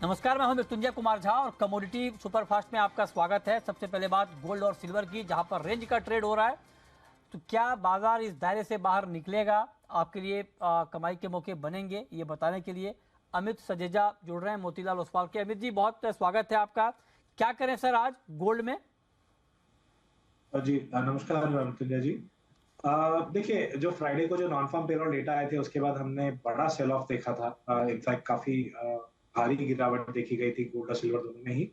नमस्कार, मैं हूं मृत्युंजय कुमार झा और कमोडिटी सुपरफास्ट में आपका स्वागत है। सबसे पहले बात गोल्ड और सिल्वर की, जहां पर रेंज का ट्रेड हो रहा है। तो क्या बाजार इस दायरे से बाहर निकलेगा, आपके लिए कमाई के मौके बनेंगे, ये बताने के लिए अमित सजेजा जुड़ रहे हैं मोतीलाल ओसवाल के। अमित जी, बहुत स्वागत है आपका। क्या करें सर आज गोल्ड में? जी नमस्कार मृत्युंजय जी। देखिए, जो फ्राइडे को जो नॉन फार्म पेरोल डेटा आए थे उसके बाद हमने बड़ा सेल ऑफ देखा था। इनफैक्ट काफी भारी गिरावट देखी गई थी गोल्ड और सिल्वर दोनों में ही।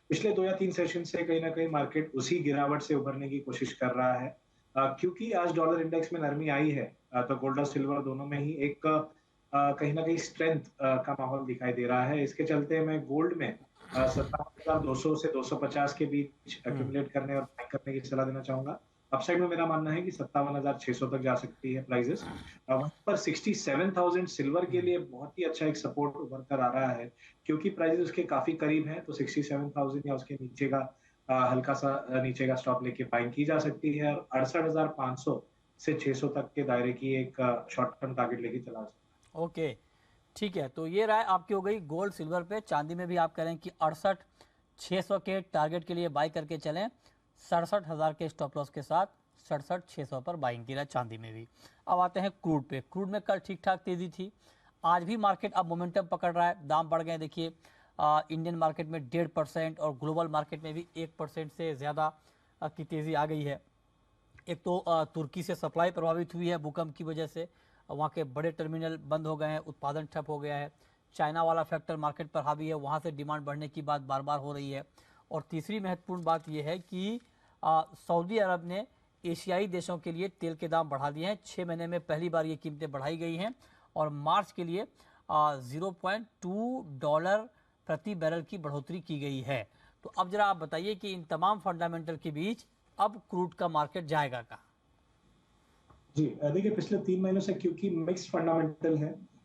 पिछले 2 या 3 सेशन से कहीं ना कहीं मार्केट उसी गिरावट से उभरने की कोशिश कर रहा है। क्योंकि आज डॉलर इंडेक्स में नरमी आई है, तो गोल्ड और सिल्वर दोनों में ही एक कहीं ना कहीं स्ट्रेंथ का माहौल दिखाई दे रहा है। इसके चलते मैं गोल्ड में 57,200 से 250 के बीच एक्यूमुलेट करने और बाय करने की सलाह देना चाहूंगा। अपसाइड में मेरा मानना है कि 57,600 तक जा सकती है प्राइजेस। वहां पर 67,000 सिल्वर के लिए बहुत ही अच्छा एक सपोर्ट उभर कर आ रहा है, क्योंकि प्राइजेस उसके काफी करीब हैं। तो 67,000 या उसके नीचे का हल्का सा नीचे का स्टॉप लेके बाइंग की जा सकती है, और 68,500 से 600 तक के दायरे की एक शॉर्ट टर्म टारगेट लेके चला सकता है। ओके, ठीक है। तो ये राय आपकी हो गई गोल्ड सिल्वर पे। चांदी में भी आप कह रहे हैं कि 68,600 के टारगेट के लिए बाई करके चलें, 67,000 के स्टॉप लॉस के साथ 67,600 पर बाइंग की राय चांदी में भी। अब आते हैं क्रूड पे। क्रूड में कल ठीक ठाक तेजी थी, आज भी मार्केट अब मोमेंटम पकड़ रहा है, दाम बढ़ गए। देखिए, इंडियन मार्केट में 1.5% और ग्लोबल मार्केट में भी 1% से ज़्यादा की तेज़ी आ गई है। एक तो तुर्की से सप्लाई प्रभावित हुई है भूकंप की वजह से, वहाँ के बड़े टर्मिनल बंद हो गए हैं, उत्पादन ठप हो गया है। चाइना वाला फैक्टर मार्केट पर हावी है, वहाँ से डिमांड बढ़ने की बात बार बार हो रही है। और तीसरी महत्वपूर्ण बात यह है कि सऊदी अरब ने एशियाई देशों के लिए तेल के दाम बढ़ा दिए हैं। 6 महीने में पहली बार ये कीमतें बढ़ाई गई हैं और मार्च के लिए $0.2 प्रति बैरल की बढ़ोतरी की गई है। तो अब जरा आप बताइए कि इन तमाम फंडामेंटल के बीच अब क्रूड का मार्केट जाएगा कहाँ? जी देखिए, पिछले 3 महीनों से क्योंकि मिक्स्ड फंडामेंटल है,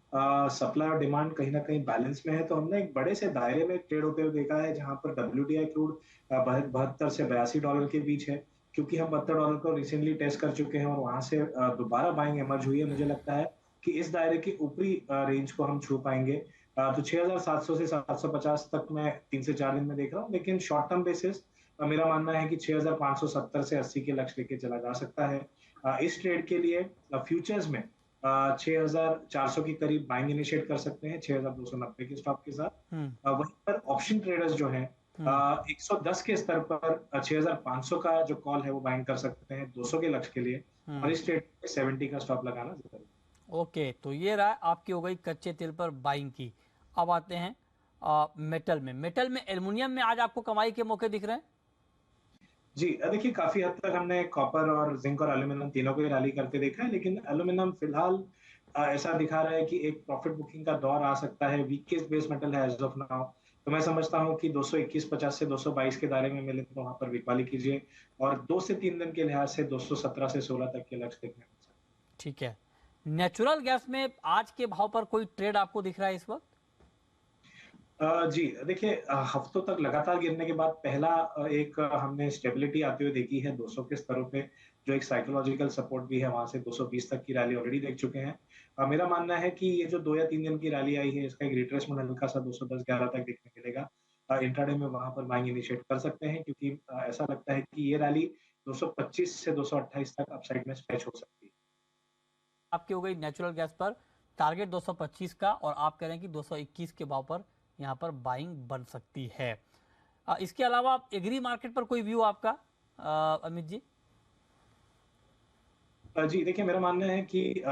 सप्लाई और डिमांड कहीं ना कहीं बैलेंस में है, तो हमने एक बड़े से दायरे में ट्रेड होते हुए देखा है, जहां पर WTI क्रूड 72 से 82 डॉलर के बीच है। क्योंकि हम 72 डॉलर को रिसेंटली टेस्ट कर चुके हैं और वहां से दोबारा बाइंग एमर्ज हुई है। मुझे लगता है कि इस दायरे के ऊपरी रेंज को हम छू पाएंगे। तो 6,700 से 750 तक मैं 3 से 4 दिन में देख रहा हूँ, लेकिन शॉर्ट टर्म बेसिस मेरा मानना है कि 6,570 से 80 के लक्ष्य लेके चला जा सकता है। इस ट्रेड के लिए फ्यूचर्स में 6,400 के करीब बाइंग इनिशिएट कर सकते हैं, 6,290 के स्टॉप के साथ। हम्म। वहीं पर ऑप्शन ट्रेडर्स जो हैं, हम्म। 110 के स्तर पर 6,500 का जो कॉल है वो बाइंग कर सकते हैं 200 के लक्ष्य के लिए। और हम्म। इस ट्रेड में 70 का स्टॉप लगाना जरूरी है। ओके, तो ये रहा आपकी हो गई कच्चे तेल पर बाइंग की। अब आते हैं मेटल में। मेटल में एल्युमिनियम में आज आपको कमाई के मौके दिख रहे हैं? जी देखिए, काफी हद तक हमने कॉपर और जिंक और एल्यूमिनियम तीनों को ही रैली करते देखा है, लेकिन एल्यूमिनियम फिलहाल ऐसा दिखा रहा है कि एक प्रॉफिट बुकिंग का दौर आ सकता है। वीकेस्ट बेस मेटल है एज ऑफ नाउ। तो मैं समझता हूं कि 221.50 से 222 के दायरे में मिले तो वहां पर बिकवाली कीजिए, और 2 से 3 दिन के लिहाज से 217 से 16 तक के लक्ष्य देखने मिल सकते ठीक है। नेचुरल गैस में आज के भाव पर कोई ट्रेड आपको दिख रहा है इस वक्त? जी देखिए, हफ्तों तक लगातार गिरने के बाद पहला एक हमने स्टेबिलिटी आते हुए देखी है 200 के स्तरों पे, जो एक साइकोलॉजिकल सपोर्ट भी है। वहां से 220 तक की रैली ऑलरेडी देख चुके हैं। मेरा मानना है कि ये जो 2 या 3 दिन की रैली आई है, इसका एक रिट्रेसमेंट हल्का सा 210-11 तक देखने मिलेगा। इंट्राडे में वहां पर बाइंग इनिशिएट कर सकते हैं, क्योंकि ऐसा लगता है कि ये रैली 225 से 228 तक अपसाइड में स्ट्रेच हो सकती है। आपकी हो गई नेचुरल गैस पर टारगेट 225 का, और आप कह रहे हैं कि 221 के भाव पर यहाँ पर बाइंग बन सकती है। इसके अलावा एग्री मार्केट पर कोई व्यू आपका, अमित जी? जी देखिए, मेरा मानना है कि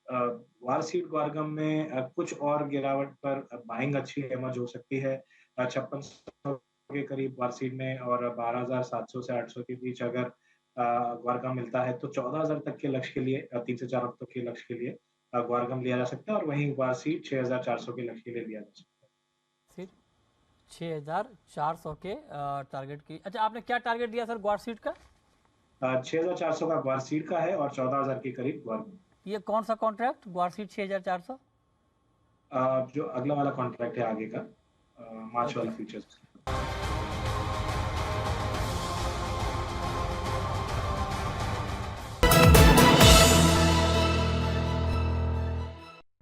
वार सीट ग्वारगम में कुछ और गिरावट पर बाइंग अच्छी एमर्ज हो सकती है। 5600 के करीब वार सीट में, और 12,700 से 800 के बीच अगर ग्वारगम मिलता है, तो 14,000 तक के लक्ष्य के लिए 3 से 4 हफ्तों के लक्ष्य के लिए ग्वारगम लिया जा सकता है, और वहीं वार सीट 6,400 के लक्ष्य के लिए लिया जा सकता है। सिर्फ 6,400 के टारगेट की। अच्छा, आपने क्या टारगेट दिया सर ग्वार सीट का? 6,400 का ग्वार सीट का है और 14,000 के करीब ग्वारगम। ये कौन सा कॉन्ट्रैक्ट ग्वार सीट 6,400? जो अगला वाला कॉन्ट्रैक्ट है आगे का, मार्च ओके, वाला फ्यूचर्स।